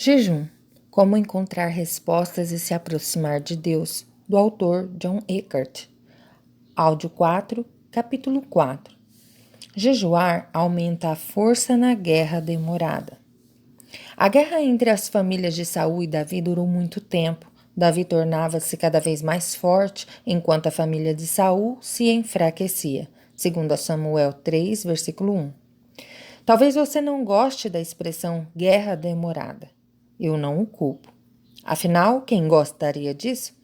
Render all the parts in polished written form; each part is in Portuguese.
Jejum. Como encontrar respostas e se aproximar de Deus, do autor John Eckert. Áudio 4, capítulo 4. Jejuar aumenta a força na guerra demorada. A guerra entre as famílias de Saul e Davi durou muito tempo. Davi tornava-se cada vez mais forte, enquanto a família de Saul se enfraquecia. 2 Samuel 3, versículo 1. Talvez você não goste da expressão guerra demorada. Eu não o culpo. Afinal, quem gostaria disso?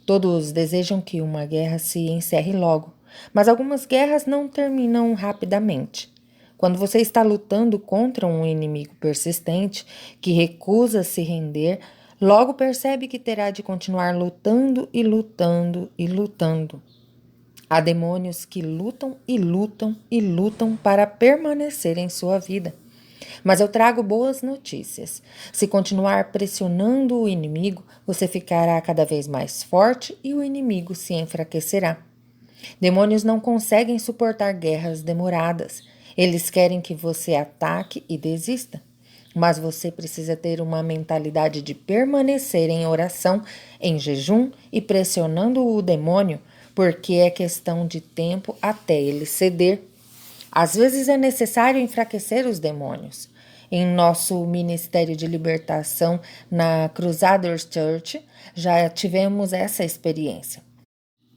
Todos desejam que uma guerra se encerre logo, mas algumas guerras não terminam rapidamente. Quando você está lutando contra um inimigo persistente que recusa se render, logo percebe que terá de continuar lutando e lutando e lutando. Há demônios que lutam e lutam e lutam para permanecer em sua vida. Mas eu trago boas notícias. Se continuar pressionando o inimigo, você ficará cada vez mais forte e o inimigo se enfraquecerá. Demônios não conseguem suportar guerras demoradas. Eles querem que você ataque e desista. Mas você precisa ter uma mentalidade de permanecer em oração, em jejum e pressionando o demônio, porque é questão de tempo até ele ceder. Às vezes é necessário enfraquecer os demônios. Em nosso ministério de libertação na Crusaders Church, já tivemos essa experiência.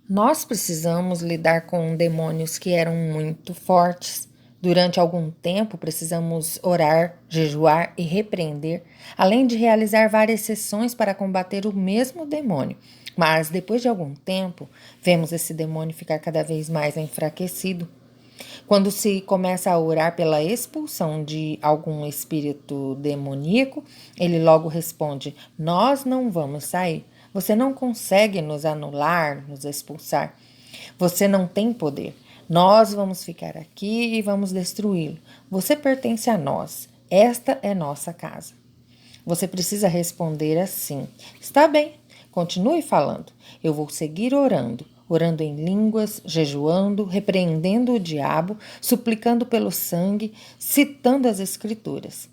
Nós precisamos lidar com demônios que eram muito fortes. Durante algum tempo, precisamos orar, jejuar e repreender, além de realizar várias sessões para combater o mesmo demônio. Mas depois de algum tempo, vemos esse demônio ficar cada vez mais enfraquecido. Quando se começa a orar pela expulsão de algum espírito demoníaco, ele logo responde: nós não vamos sair. Você não consegue nos anular, nos expulsar. Você não tem poder. Nós vamos ficar aqui e vamos destruí-lo. Você pertence a nós. Esta é nossa casa. Você precisa responder assim: está bem, continue falando. Eu vou seguir orando, orando em línguas, jejuando, repreendendo o diabo, suplicando pelo sangue, citando as escrituras.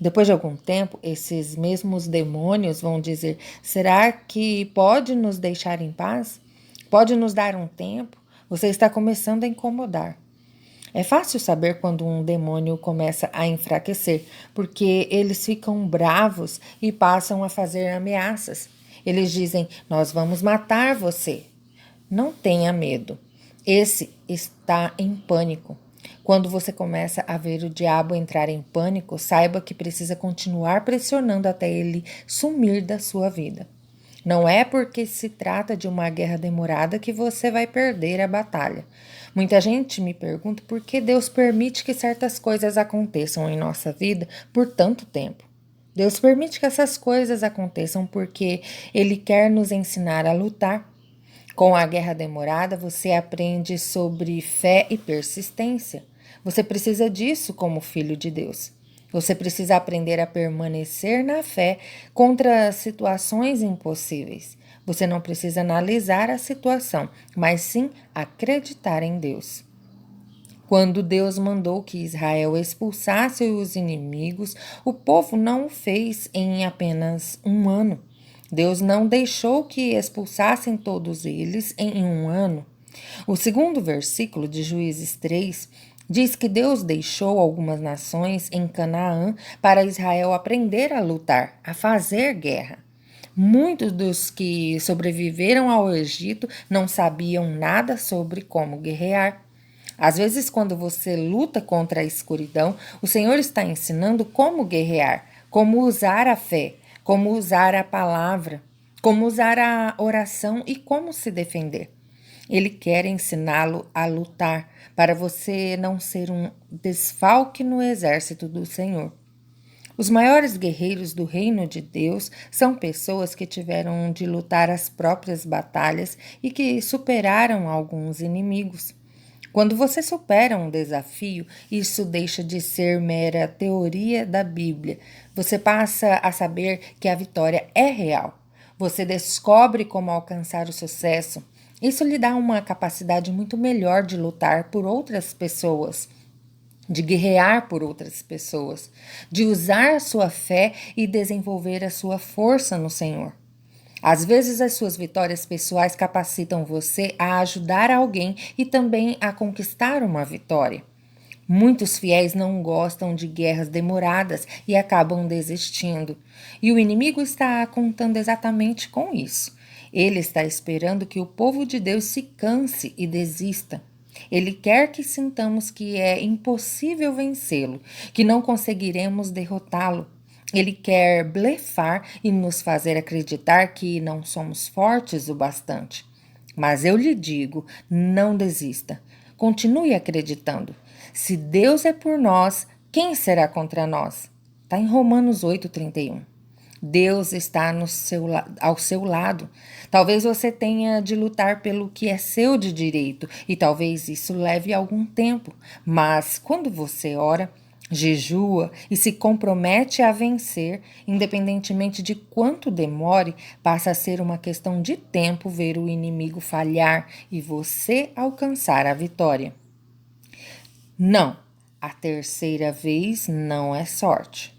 Depois de algum tempo, esses mesmos demônios vão dizer: será que pode nos deixar em paz? Pode nos dar um tempo? Você está começando a incomodar. É fácil saber quando um demônio começa a enfraquecer, porque eles ficam bravos e passam a fazer ameaças. Eles dizem: nós vamos matar você. Não tenha medo. Esse está em pânico. Quando você começa a ver o diabo entrar em pânico, saiba que precisa continuar pressionando até ele sumir da sua vida. Não é porque se trata de uma guerra demorada que você vai perder a batalha. Muita gente me pergunta por que Deus permite que certas coisas aconteçam em nossa vida por tanto tempo. Deus permite que essas coisas aconteçam porque Ele quer nos ensinar a lutar. Com a guerra demorada, você aprende sobre fé e persistência. Você precisa disso como filho de Deus. Você precisa aprender a permanecer na fé contra situações impossíveis. Você não precisa analisar a situação, mas sim acreditar em Deus. Quando Deus mandou que Israel expulsasse os inimigos, o povo não o fez em apenas um ano. Deus não deixou que expulsassem todos eles em um ano. O segundo versículo de Juízes 3 diz que Deus deixou algumas nações em Canaã para Israel aprender a lutar, a fazer guerra. Muitos dos que sobreviveram ao Egito não sabiam nada sobre como guerrear. Às vezes, quando você luta contra a escuridão, o Senhor está ensinando como guerrear, como usar a fé, como usar a palavra, como usar a oração e como se defender. Ele quer ensiná-lo a lutar para você não ser um desfalque no exército do Senhor. Os maiores guerreiros do reino de Deus são pessoas que tiveram de lutar as próprias batalhas e que superaram alguns inimigos. Quando você supera um desafio, isso deixa de ser mera teoria da Bíblia. Você passa a saber que a vitória é real. Você descobre como alcançar o sucesso. Isso lhe dá uma capacidade muito melhor de lutar por outras pessoas. de guerrear por outras pessoas, de usar a sua fé e desenvolver a sua força no Senhor. Às vezes, as suas vitórias pessoais capacitam você a ajudar alguém e também a conquistar uma vitória. Muitos fiéis não gostam de guerras demoradas e acabam desistindo. E o inimigo está contando exatamente com isso. Ele está esperando que o povo de Deus se canse e desista. Ele quer que sintamos que é impossível vencê-lo, que não conseguiremos derrotá-lo. Ele quer blefar e nos fazer acreditar que não somos fortes o bastante. Mas eu lhe digo, não desista. Continue acreditando. Se Deus é por nós, quem será contra nós? Está em Romanos 8:31. Deus está ao seu lado. Talvez você tenha de lutar pelo que é seu de direito e talvez isso leve algum tempo. Mas quando você ora, jejua e se compromete a vencer, independentemente de quanto demore, passa a ser uma questão de tempo ver o inimigo falhar e você alcançar a vitória. Não, a terceira vez não é sorte.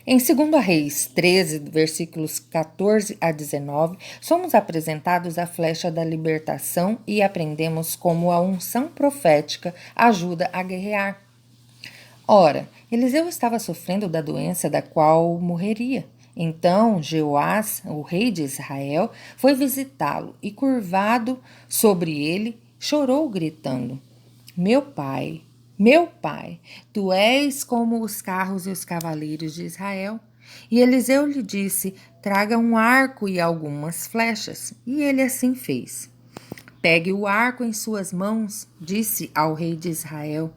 Em 2 Reis 13, versículos 14 a 19, somos apresentados a flecha da libertação e aprendemos como a unção profética ajuda a guerrear. Ora, Eliseu estava sofrendo da doença da qual morreria. Então Jeoás, o rei de Israel, foi visitá-lo e, curvado sobre ele, chorou, gritando: meu pai, tu és como os carros e os cavaleiros de Israel. E Eliseu lhe disse: traga um arco e algumas flechas. E ele assim fez. Pegue o arco em suas mãos, disse ao rei de Israel.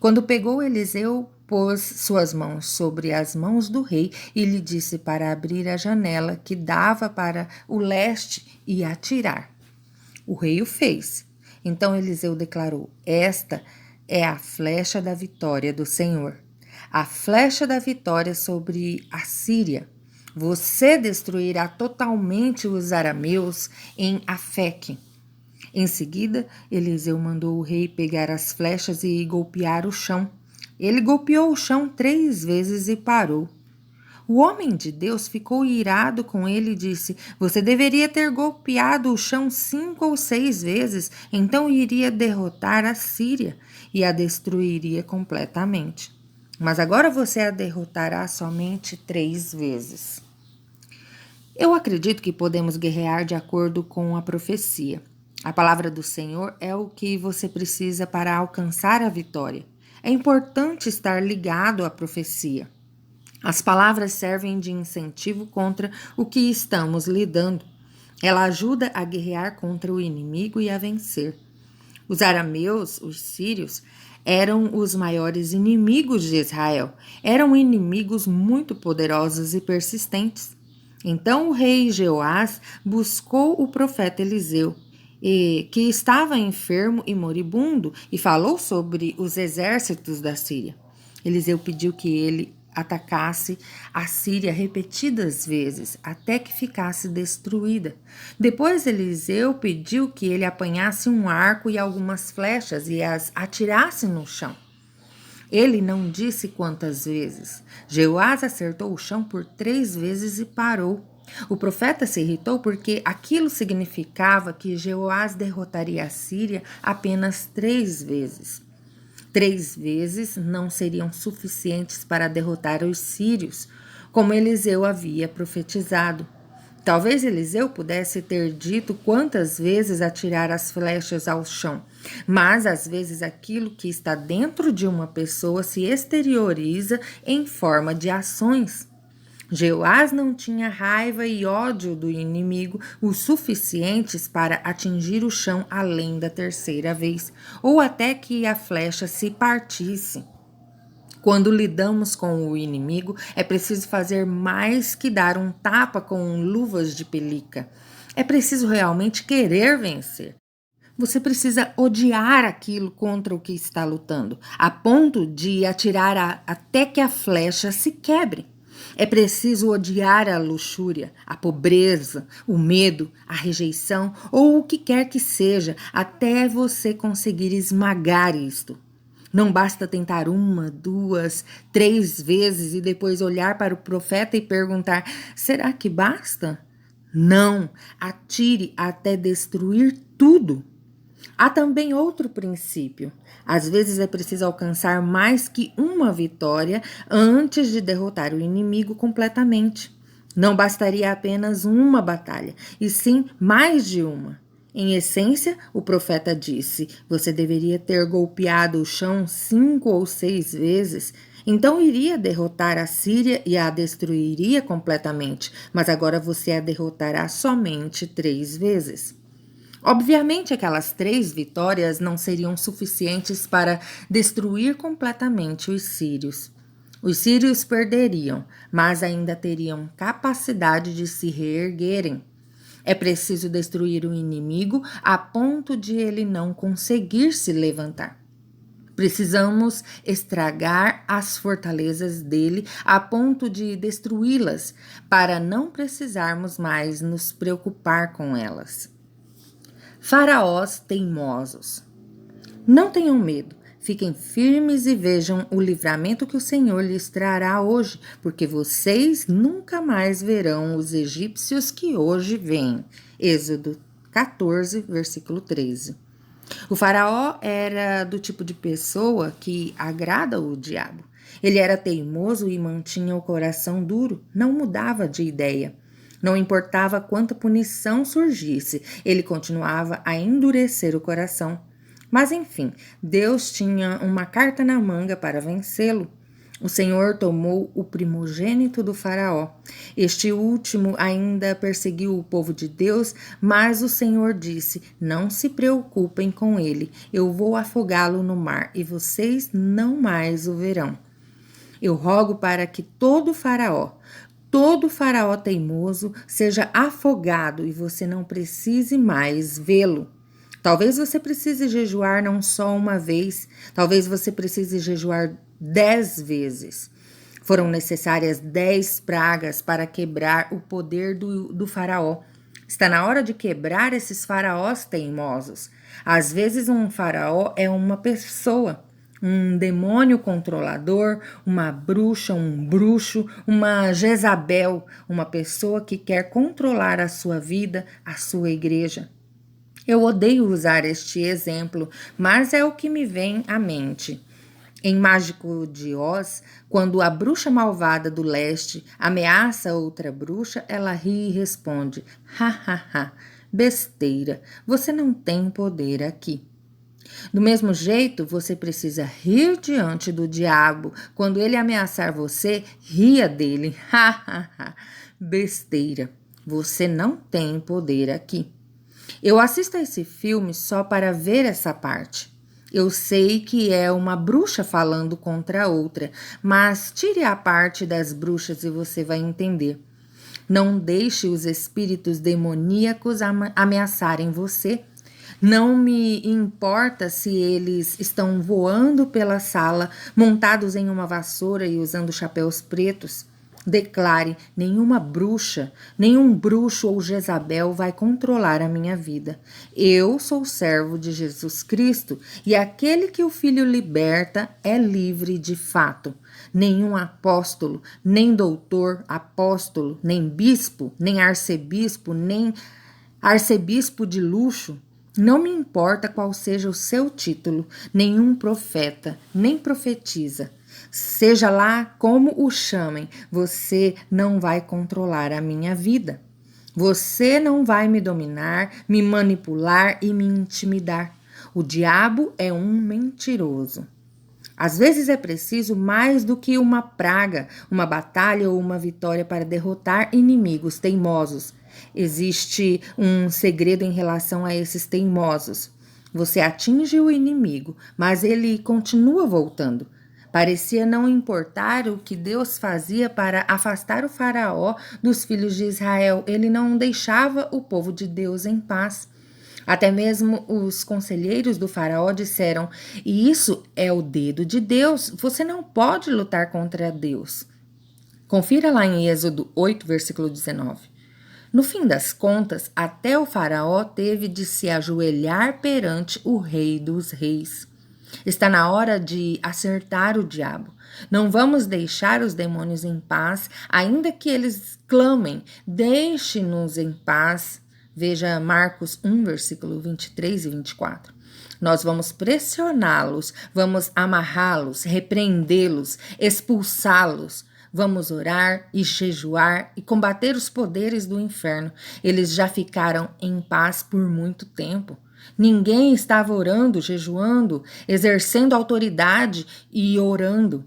Quando pegou, Eliseu pôs suas mãos sobre as mãos do rei e lhe disse para abrir a janela que dava para o leste e atirar. O rei o fez. Então Eliseu declarou: esta é a flecha da vitória do Senhor, a flecha da vitória sobre a Síria. Você destruirá totalmente os arameus em Afeque. Em seguida, Eliseu mandou o rei pegar as flechas e golpear o chão. Ele golpeou o chão 3 vezes e parou. O homem de Deus ficou irado com ele e disse: você deveria ter golpeado o chão 5 ou 6 vezes, então iria derrotar a Síria e a destruiria completamente. Mas agora você a derrotará somente 3 vezes. Eu acredito que podemos guerrear de acordo com a profecia. A palavra do Senhor é o que você precisa para alcançar a vitória. É importante estar ligado à profecia. As palavras servem de incentivo contra o que estamos lidando. Ela ajuda a guerrear contra o inimigo e a vencer. Os arameus, os sírios, eram os maiores inimigos de Israel. Eram inimigos muito poderosos e persistentes. Então o rei Jeoás buscou o profeta Eliseu, que estava enfermo e moribundo, e falou sobre os exércitos da Síria. Eliseu pediu que ele atacasse a Síria repetidas vezes, até que ficasse destruída. Depois Eliseu pediu que ele apanhasse um arco e algumas flechas e as atirasse no chão. Ele não disse quantas vezes. Jeoás acertou o chão por 3 vezes e parou. O profeta se irritou porque aquilo significava que Jeoás derrotaria a Síria apenas 3 vezes. 3 vezes não seriam suficientes para derrotar os sírios, como Eliseu havia profetizado. Talvez Eliseu pudesse ter dito quantas vezes atirar as flechas ao chão, mas às vezes aquilo que está dentro de uma pessoa se exterioriza em forma de ações. Jeoás não tinha raiva e ódio do inimigo o suficientes para atingir o chão além da 3ª vez, ou até que a flecha se partisse. Quando lidamos com o inimigo, é preciso fazer mais que dar um tapa com luvas de pelica. É preciso realmente querer vencer. Você precisa odiar aquilo contra o que está lutando, a ponto de atirar até que a flecha se quebre. É preciso odiar a luxúria, a pobreza, o medo, a rejeição ou o que quer que seja, até você conseguir esmagar isto. Não basta tentar uma, duas, três vezes e depois olhar para o profeta e perguntar: será que basta? Não, atire até destruir tudo. Há também outro princípio. Às vezes é preciso alcançar mais que uma vitória antes de derrotar o inimigo completamente. Não bastaria apenas uma batalha, e sim mais de uma. Em essência, o profeta disse: você deveria ter golpeado o chão 5 ou 6 vezes. Então iria derrotar a Síria e a destruiria completamente, mas agora você a derrotará somente 3 vezes. Obviamente, aquelas 3 vitórias não seriam suficientes para destruir completamente os sírios. Os sírios perderiam, mas ainda teriam capacidade de se reerguerem. É preciso destruir o inimigo a ponto de ele não conseguir se levantar. Precisamos estragar as fortalezas dele a ponto de destruí-las, para não precisarmos mais nos preocupar com elas. Faraós teimosos. Não tenham medo, fiquem firmes e vejam o livramento que o Senhor lhes trará hoje, porque vocês nunca mais verão os egípcios que hoje vêm. Êxodo 14, versículo 13. O faraó era do tipo de pessoa que agrada o diabo. Ele era teimoso e mantinha o coração duro, não mudava de ideia. Não importava quanta punição surgisse, ele continuava a endurecer o coração. Mas enfim, Deus tinha uma carta na manga para vencê-lo. O Senhor tomou o primogênito do faraó. Este último ainda perseguiu o povo de Deus, mas o Senhor disse: não se preocupem com ele, eu vou afogá-lo no mar e vocês não mais o verão. Eu rogo para que todo faraó teimoso seja afogado e você não precise mais vê-lo. Talvez você precise jejuar não só uma vez, talvez você precise jejuar 10 vezes. Foram necessárias 10 pragas para quebrar o poder do faraó. Está na hora de quebrar esses faraós teimosos. Às vezes um faraó é uma pessoa, um demônio controlador, uma bruxa, um bruxo, uma Jezabel, uma pessoa que quer controlar a sua vida, a sua igreja. Eu odeio usar este exemplo, mas é o que me vem à mente. Em Mágico de Oz, quando a bruxa malvada do leste ameaça outra bruxa, ela ri e responde: ha ha ha, besteira, você não tem poder aqui. Do mesmo jeito, você precisa rir diante do diabo. Quando ele ameaçar você, ria dele. Ha ha ha, besteira, você não tem poder aqui. Eu assisto a esse filme só para ver essa parte. Eu sei que é uma bruxa falando contra outra, mas tire a parte das bruxas e você vai entender. Não deixe os espíritos demoníacos ameaçarem você. Não me importa se eles estão voando pela sala, montados em uma vassoura e usando chapéus pretos. Declare: nenhuma bruxa, nenhum bruxo ou Jezabel vai controlar a minha vida. Eu sou servo de Jesus Cristo e aquele que o Filho liberta é livre de fato. Nenhum apóstolo, nem doutor, apóstolo, nem bispo, nem arcebispo de luxo. Não me importa qual seja o seu título, nenhum profeta, nem profetiza. Seja lá como o chamem, você não vai controlar a minha vida. Você não vai me dominar, me manipular e me intimidar. O diabo é um mentiroso. Às vezes é preciso mais do que uma praga, uma batalha ou uma vitória para derrotar inimigos teimosos. Existe um segredo em relação a esses teimosos. Você atinge o inimigo, mas ele continua voltando. Parecia não importar o que Deus fazia para afastar o faraó dos filhos de Israel. Ele não deixava o povo de Deus em paz. Até mesmo os conselheiros do faraó disseram: e isso é o dedo de Deus, você não pode lutar contra Deus. Confira lá em Êxodo 8, versículo 19. No fim das contas, até o faraó teve de se ajoelhar perante o rei dos reis. Está na hora de acertar o diabo. Não vamos deixar os demônios em paz, ainda que eles clamem: deixe-nos em paz. Veja Marcos 1, versículo 23 e 24. Nós vamos pressioná-los, vamos amarrá-los, repreendê-los, expulsá-los. Vamos orar e jejuar e combater os poderes do inferno. Eles já ficaram em paz por muito tempo. Ninguém estava orando, jejuando, exercendo autoridade e orando.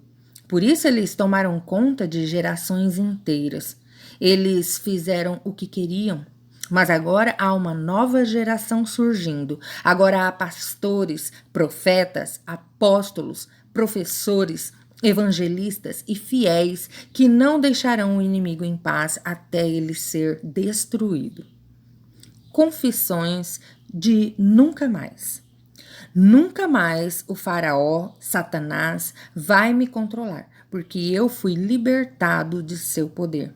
Por isso eles tomaram conta de gerações inteiras. Eles fizeram o que queriam. Mas agora há uma nova geração surgindo. Agora há pastores, profetas, apóstolos, professores, evangelistas e fiéis que não deixarão o inimigo em paz até ele ser destruído. Confissões de nunca mais. Nunca mais o faraó, Satanás, vai me controlar, porque eu fui libertado de seu poder.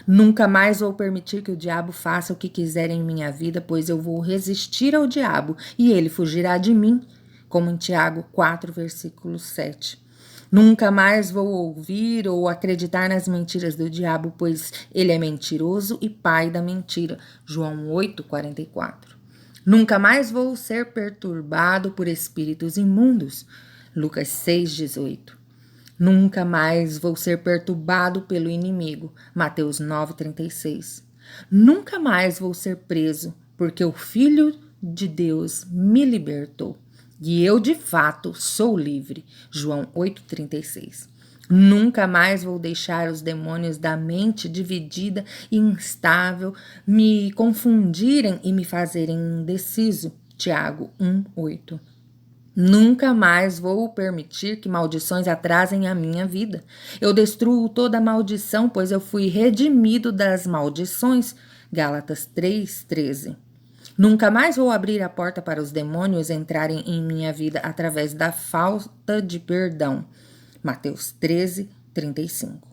Nunca mais vou permitir que o diabo faça o que quiser em minha vida, pois eu vou resistir ao diabo e ele fugirá de mim, como em Tiago 4, versículo 7. Nunca mais vou ouvir ou acreditar nas mentiras do diabo, pois ele é mentiroso e pai da mentira. João 8, 44. Nunca mais vou ser perturbado por espíritos imundos. Lucas 6, 18. Nunca mais vou ser perturbado pelo inimigo. Mateus 9, 36. Nunca mais vou ser preso, porque o Filho de Deus me libertou. E eu, de fato, sou livre. João 8, 36. Nunca mais vou deixar os demônios da mente dividida e instável me confundirem e me fazerem indeciso. Tiago 1, 8. Nunca mais vou permitir que maldições atrasem a minha vida. Eu destruo toda maldição, pois eu fui redimido das maldições. Gálatas 3, 13. Nunca mais vou abrir a porta para os demônios entrarem em minha vida através da falta de perdão. Mateus 13, 35.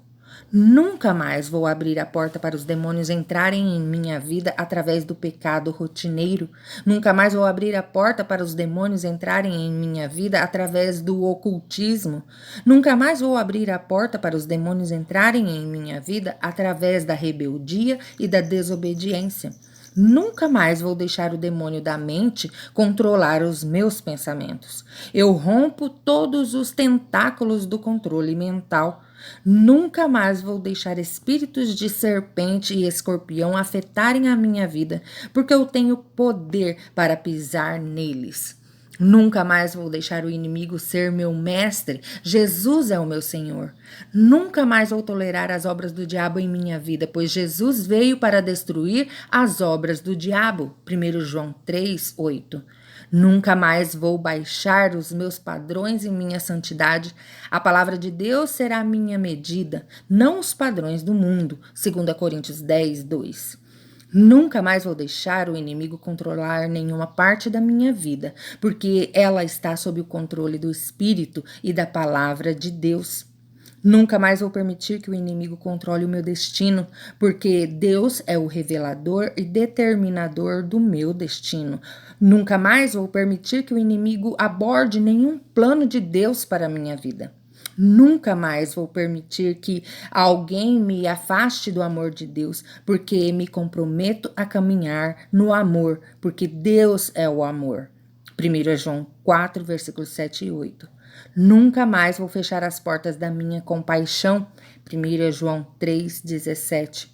Nunca mais vou abrir a porta para os demônios entrarem em minha vida através do pecado rotineiro. Nunca mais vou abrir a porta para os demônios entrarem em minha vida através do ocultismo. Nunca mais vou abrir a porta para os demônios entrarem em minha vida através da rebeldia e da desobediência. Nunca mais vou deixar o demônio da mente controlar os meus pensamentos. Eu rompo todos os tentáculos do controle mental. Nunca mais vou deixar espíritos de serpente e escorpião afetarem a minha vida, porque eu tenho poder para pisar neles. Nunca mais vou deixar o inimigo ser meu mestre. Jesus é o meu Senhor. Nunca mais vou tolerar as obras do diabo em minha vida, pois Jesus veio para destruir as obras do diabo. 1 João 3, 8. Nunca mais vou baixar os meus padrões em minha santidade. A palavra de Deus será minha medida, não os padrões do mundo. 2 Coríntios 10, 2. Nunca mais vou deixar o inimigo controlar nenhuma parte da minha vida, porque ela está sob o controle do Espírito e da palavra de Deus. Nunca mais vou permitir que o inimigo controle o meu destino, porque Deus é o revelador e determinador do meu destino. Nunca mais vou permitir que o inimigo aborde nenhum plano de Deus para a minha vida. Nunca mais vou permitir que alguém me afaste do amor de Deus, porque me comprometo a caminhar no amor, porque Deus é o amor. 1 João 4, versículos 7 e 8. Nunca mais vou fechar as portas da minha compaixão. 1 João 3, 17.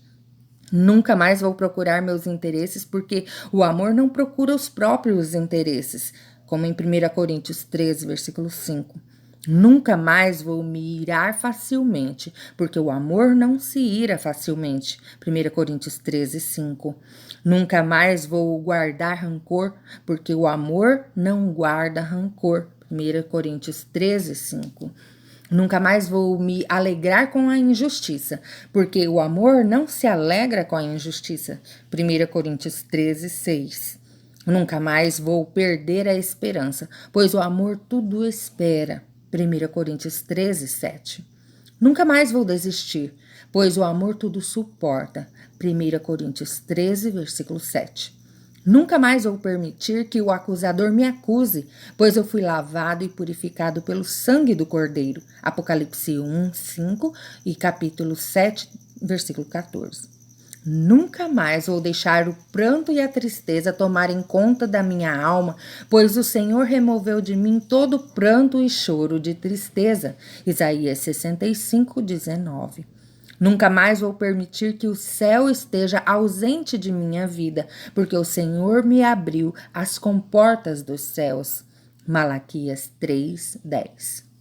Nunca mais vou procurar meus interesses, porque o amor não procura os próprios interesses, como em 1 Coríntios 13, versículo 5. Nunca mais vou me irar facilmente, porque o amor não se ira facilmente. 1 Coríntios 13, 5. Nunca mais vou guardar rancor, porque o amor não guarda rancor. 1 Coríntios 13, 5. Nunca mais vou me alegrar com a injustiça, porque o amor não se alegra com a injustiça. 1 Coríntios 13, 6. Nunca mais vou perder a esperança, pois o amor tudo espera. 1 Coríntios 13, 7. Nunca mais vou desistir, pois o amor tudo suporta. 1 Coríntios 13, versículo 7. Nunca mais vou permitir que o acusador me acuse, pois eu fui lavado e purificado pelo sangue do Cordeiro. Apocalipse 1, 5 e capítulo 7, versículo 14. Nunca mais vou deixar o pranto e a tristeza tomarem conta da minha alma, pois o Senhor removeu de mim todo pranto e choro de tristeza. Isaías 65, 19. Nunca mais vou permitir que o céu esteja ausente de minha vida, porque o Senhor me abriu as comportas dos céus. Malaquias 3, 10.